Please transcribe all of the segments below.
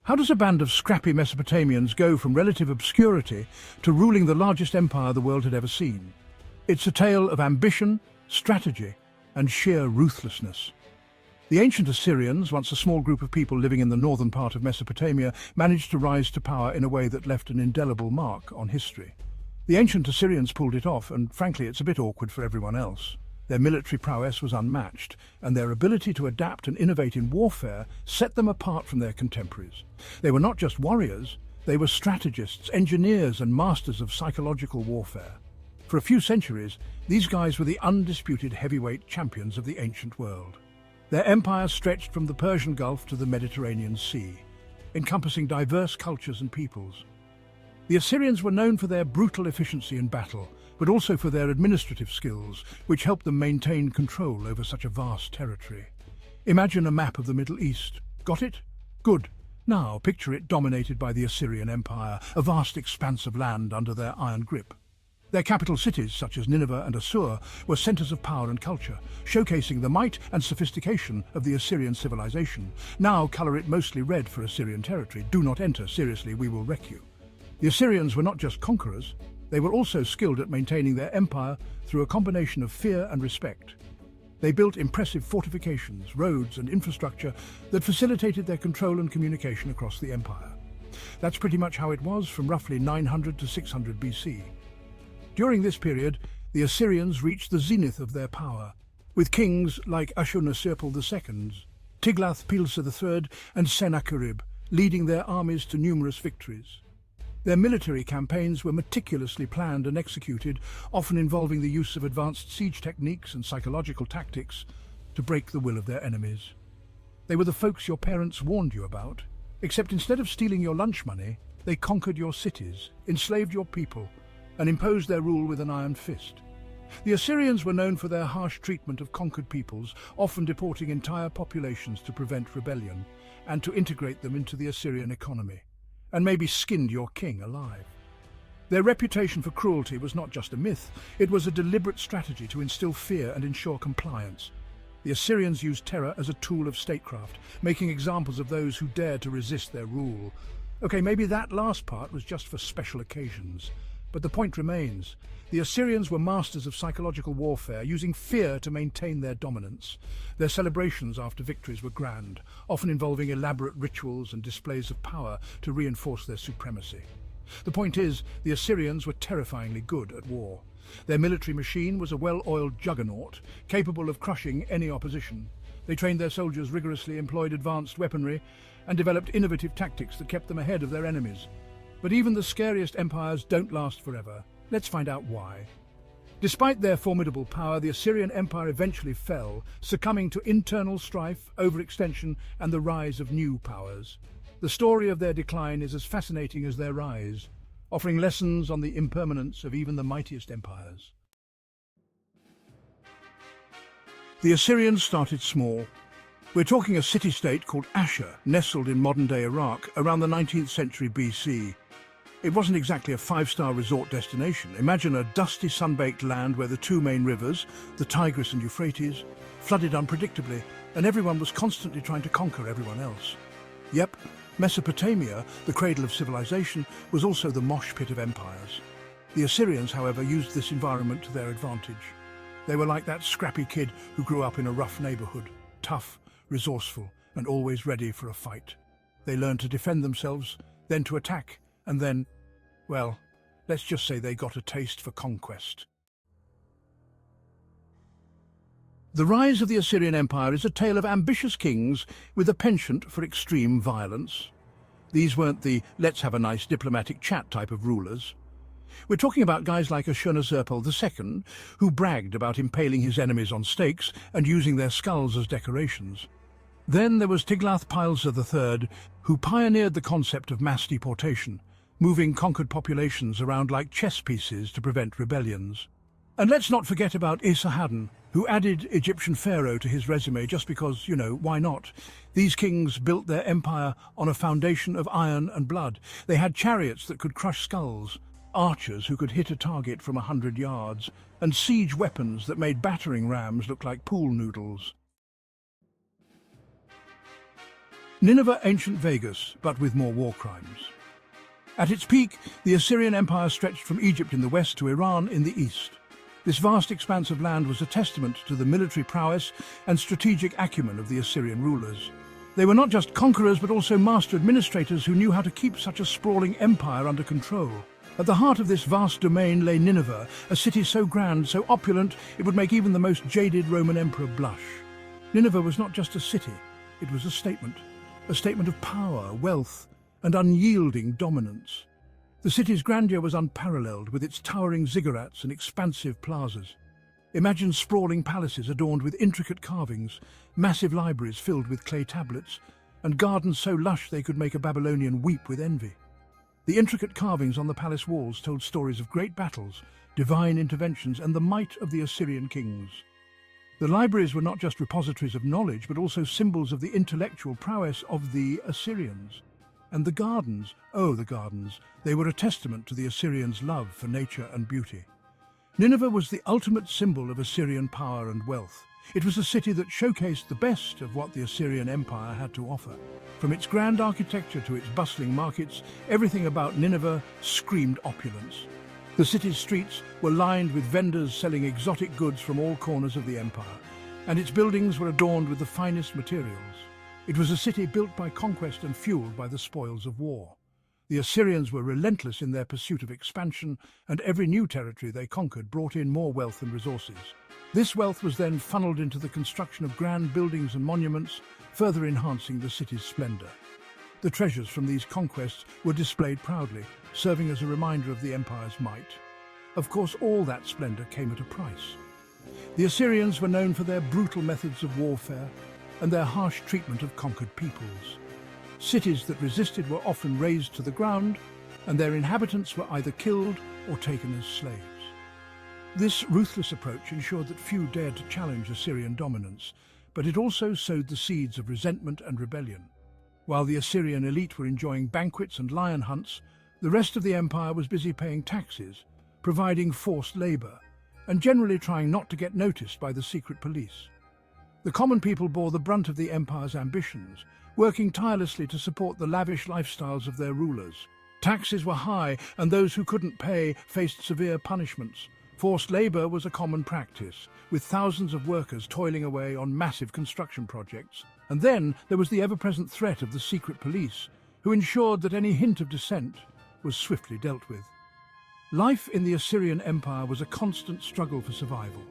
How does a band of scrappy Mesopotamians go from relative obscurity to ruling the largest empire the world had ever seen? It's a tale of ambition, strategy, and sheer ruthlessness. The ancient Assyrians, once a small group of people living in the northern part of Mesopotamia, managed to rise to power in a way that left an indelible mark on history. The ancient Assyrians pulled it off, and frankly, it's a bit awkward for everyone else. Their military prowess was unmatched, and their ability to adapt and innovate in warfare set them apart from their contemporaries. They were not just warriors, they were strategists, engineers, and masters of psychological warfare. For a few centuries, these guys were the undisputed heavyweight champions of the ancient world. Their empire stretched from the Persian Gulf to the Mediterranean Sea, encompassing diverse cultures and peoples. The Assyrians were known for their brutal efficiency in battle, but also for their administrative skills, which helped them maintain control over such a vast territory. Imagine a map of the Middle East. Got it? Good. Now picture it dominated by the Assyrian Empire, a vast expanse of land under their iron grip. Their capital cities, such as Nineveh and Assur, were centers of power and culture, showcasing the might and sophistication of the Assyrian civilization. Now color it mostly red for Assyrian territory. Do not enter, seriously, we will wreck you. The Assyrians were not just conquerors, they were also skilled at maintaining their empire through a combination of fear and respect. They built impressive fortifications, roads, and infrastructure that facilitated their control and communication across the empire. That's pretty much how it was from roughly 900 to 600 BC. During this period, the Assyrians reached the zenith of their power, with kings like Ashurbanipal II, Tiglath-Pileser III, and Sennacherib leading their armies to numerous victories. Their military campaigns were meticulously planned and executed, often involving the use of advanced siege techniques and psychological tactics to break the will of their enemies. They were the folks your parents warned you about, except instead of stealing your lunch money, they conquered your cities, enslaved your people, and imposed their rule with an iron fist. The Assyrians were known for their harsh treatment of conquered peoples, often deporting entire populations to prevent rebellion and to integrate them into the Assyrian economy, and maybe skinned your king alive. Their reputation for cruelty was not just a myth, it was a deliberate strategy to instill fear and ensure compliance. The Assyrians used terror as a tool of statecraft, making examples of those who dared to resist their rule. Okay, maybe that last part was just for special occasions. But the point remains. The Assyrians were masters of psychological warfare, using fear to maintain their dominance. Their celebrations after victories were grand, often involving elaborate rituals and displays of power to reinforce their supremacy. The point is, the Assyrians were terrifyingly good at war. Their military machine was a well-oiled juggernaut, capable of crushing any opposition. They trained their soldiers rigorously, employed advanced weaponry, and developed innovative tactics that kept them ahead of their enemies. But even the scariest empires don't last forever. Let's find out why. Despite their formidable power, the Assyrian Empire eventually fell, succumbing to internal strife, overextension, and the rise of new powers. The story of their decline is as fascinating as their rise, offering lessons on the impermanence of even the mightiest empires. The Assyrians started small. We're talking a city-state called Ashur, nestled in modern-day Iraq around the 19th century BC. It wasn't exactly a five-star resort destination. Imagine a dusty, sun-baked land where the two main rivers, the Tigris and Euphrates, flooded unpredictably, and everyone was constantly trying to conquer everyone else. Yep, Mesopotamia, the cradle of civilization, was also the mosh pit of empires. The Assyrians, however, used this environment to their advantage. They were like that scrappy kid who grew up in a rough neighborhood, tough, resourceful, and always ready for a fight. They learned to defend themselves, then to attack, and then, well, let's just say they got a taste for conquest. The rise of the Assyrian Empire is a tale of ambitious kings with a penchant for extreme violence. These weren't the let's have a nice diplomatic chat type of rulers. We're talking about guys like Ashurbanipal II, who bragged about impaling his enemies on stakes and using their skulls as decorations. Then there was Tiglath-Pileser III, who pioneered the concept of mass deportation, moving conquered populations around like chess pieces to prevent rebellions. And let's not forget about Esarhaddon, who added Egyptian pharaoh to his resume just because, why not? These kings built their empire on a foundation of iron and blood. They had chariots that could crush skulls, archers who could hit a target from 100 yards, and siege weapons that made battering rams look like pool noodles. Nineveh, ancient Vegas, but with more war crimes. At its peak, the Assyrian Empire stretched from Egypt in the west to Iran in the east. This vast expanse of land was a testament to the military prowess and strategic acumen of the Assyrian rulers. They were not just conquerors, but also master administrators who knew how to keep such a sprawling empire under control. At the heart of this vast domain lay Nineveh, a city so grand, so opulent, it would make even the most jaded Roman emperor blush. Nineveh was not just a city, it was a statement of power, wealth, and unyielding dominance. The city's grandeur was unparalleled, with its towering ziggurats and expansive plazas. Imagine sprawling palaces adorned with intricate carvings, massive libraries filled with clay tablets, and gardens so lush they could make a Babylonian weep with envy. The intricate carvings on the palace walls told stories of great battles, divine interventions, and the might of the Assyrian kings. The libraries were not just repositories of knowledge, but also symbols of the intellectual prowess of the Assyrians. And the gardens, oh, the gardens, they were a testament to the Assyrians' love for nature and beauty. Nineveh was the ultimate symbol of Assyrian power and wealth. It was a city that showcased the best of what the Assyrian Empire had to offer. From its grand architecture to its bustling markets, everything about Nineveh screamed opulence. The city's streets were lined with vendors selling exotic goods from all corners of the empire, and its buildings were adorned with the finest materials. It was a city built by conquest and fueled by the spoils of war. The Assyrians were relentless in their pursuit of expansion, and every new territory they conquered brought in more wealth and resources. This wealth was then funneled into the construction of grand buildings and monuments, further enhancing the city's splendor. The treasures from these conquests were displayed proudly, serving as a reminder of the empire's might. Of course, all that splendor came at a price. The Assyrians were known for their brutal methods of warfare and their harsh treatment of conquered peoples. Cities that resisted were often razed to the ground, and their inhabitants were either killed or taken as slaves. This ruthless approach ensured that few dared to challenge Assyrian dominance, but it also sowed the seeds of resentment and rebellion. While the Assyrian elite were enjoying banquets and lion hunts, the rest of the empire was busy paying taxes, providing forced labor, and generally trying not to get noticed by the secret police. The common people bore the brunt of the empire's ambitions, working tirelessly to support the lavish lifestyles of their rulers. Taxes were high, and those who couldn't pay faced severe punishments. Forced labor was a common practice, with thousands of workers toiling away on massive construction projects. And then there was the ever-present threat of the secret police, who ensured that any hint of dissent was swiftly dealt with. Life in the Assyrian Empire was a constant struggle for survival,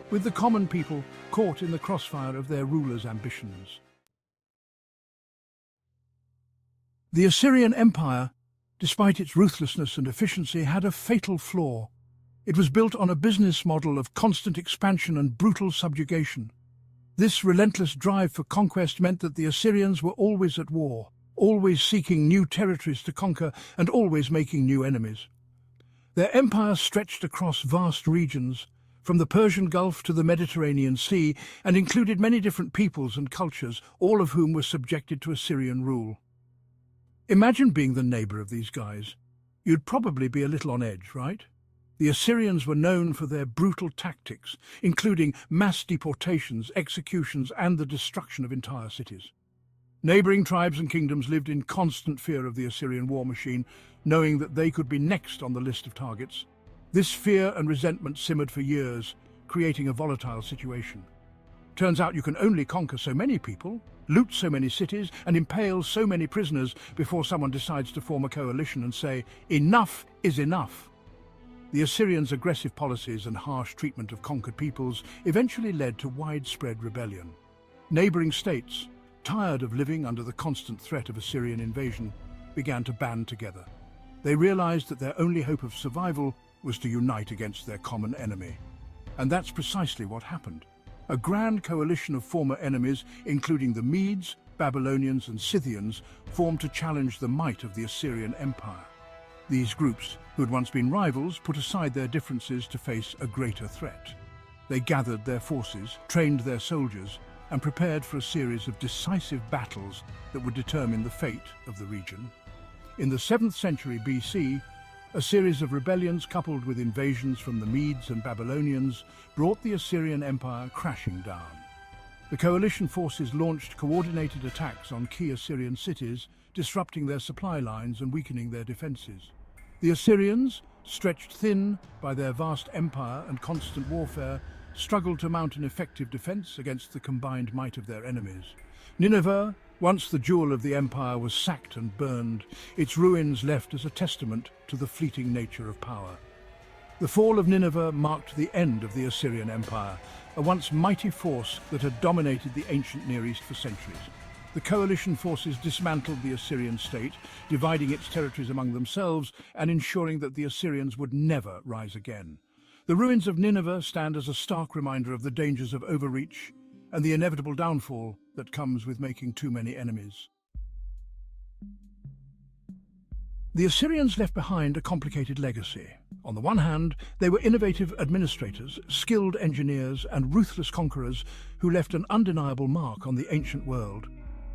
with the common people caught in the crossfire of their rulers' ambitions. The Assyrian Empire, despite its ruthlessness and efficiency, had a fatal flaw. It was built on a business model of constant expansion and brutal subjugation. This relentless drive for conquest meant that the Assyrians were always at war, always seeking new territories to conquer and always making new enemies. Their empire stretched across vast regions, from the Persian Gulf to the Mediterranean Sea, and included many different peoples and cultures, all of whom were subjected to Assyrian rule. Imagine being the neighbor of these guys. You'd probably be a little on edge, right? The Assyrians were known for their brutal tactics, including mass deportations, executions, and the destruction of entire cities. Neighboring tribes and kingdoms lived in constant fear of the Assyrian war machine, knowing that they could be next on the list of targets. This fear and resentment simmered for years, creating a volatile situation. Turns out you can only conquer so many people, loot so many cities, and impale so many prisoners before someone decides to form a coalition and say, "Enough is enough." The Assyrians' aggressive policies and harsh treatment of conquered peoples eventually led to widespread rebellion. Neighboring states, tired of living under the constant threat of Assyrian invasion, began to band together. They realized that their only hope of survival was to unite against their common enemy. And that's precisely what happened. A grand coalition of former enemies, including the Medes, Babylonians, and Scythians, formed to challenge the might of the Assyrian Empire. These groups, who had once been rivals, put aside their differences to face a greater threat. They gathered their forces, trained their soldiers, and prepared for a series of decisive battles that would determine the fate of the region. In the 7th century BC, a series of rebellions coupled with invasions from the Medes and Babylonians brought the Assyrian Empire crashing down. The coalition forces launched coordinated attacks on key Assyrian cities, disrupting their supply lines and weakening their defences. The Assyrians, stretched thin by their vast empire and constant warfare, struggled to mount an effective defence against the combined might of their enemies. Nineveh, once the jewel of the empire, was sacked and burned, its ruins left as a testament to the fleeting nature of power. The fall of Nineveh marked the end of the Assyrian Empire, a once mighty force that had dominated the ancient Near East for centuries. The coalition forces dismantled the Assyrian state, dividing its territories among themselves and ensuring that the Assyrians would never rise again. The ruins of Nineveh stand as a stark reminder of the dangers of overreach and the inevitable downfall that comes with making too many enemies. The Assyrians left behind a complicated legacy. On the one hand, they were innovative administrators, skilled engineers, and ruthless conquerors who left an undeniable mark on the ancient world.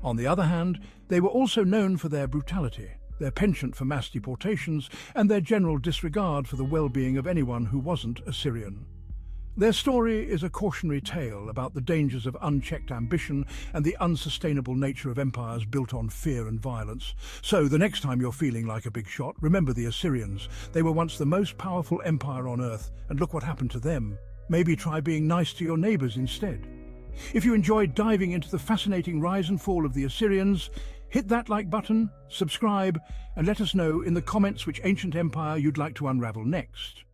On the other hand, they were also known for their brutality, their penchant for mass deportations, and their general disregard for the well-being of anyone who wasn't Assyrian. Their story is a cautionary tale about the dangers of unchecked ambition and the unsustainable nature of empires built on fear and violence. So, the next time you're feeling like a big shot, remember the Assyrians. They were once the most powerful empire on earth, and look what happened to them. Maybe try being nice to your neighbours instead. If you enjoyed diving into the fascinating rise and fall of the Assyrians, hit that like button, subscribe, and let us know in the comments which ancient empire you'd like to unravel next.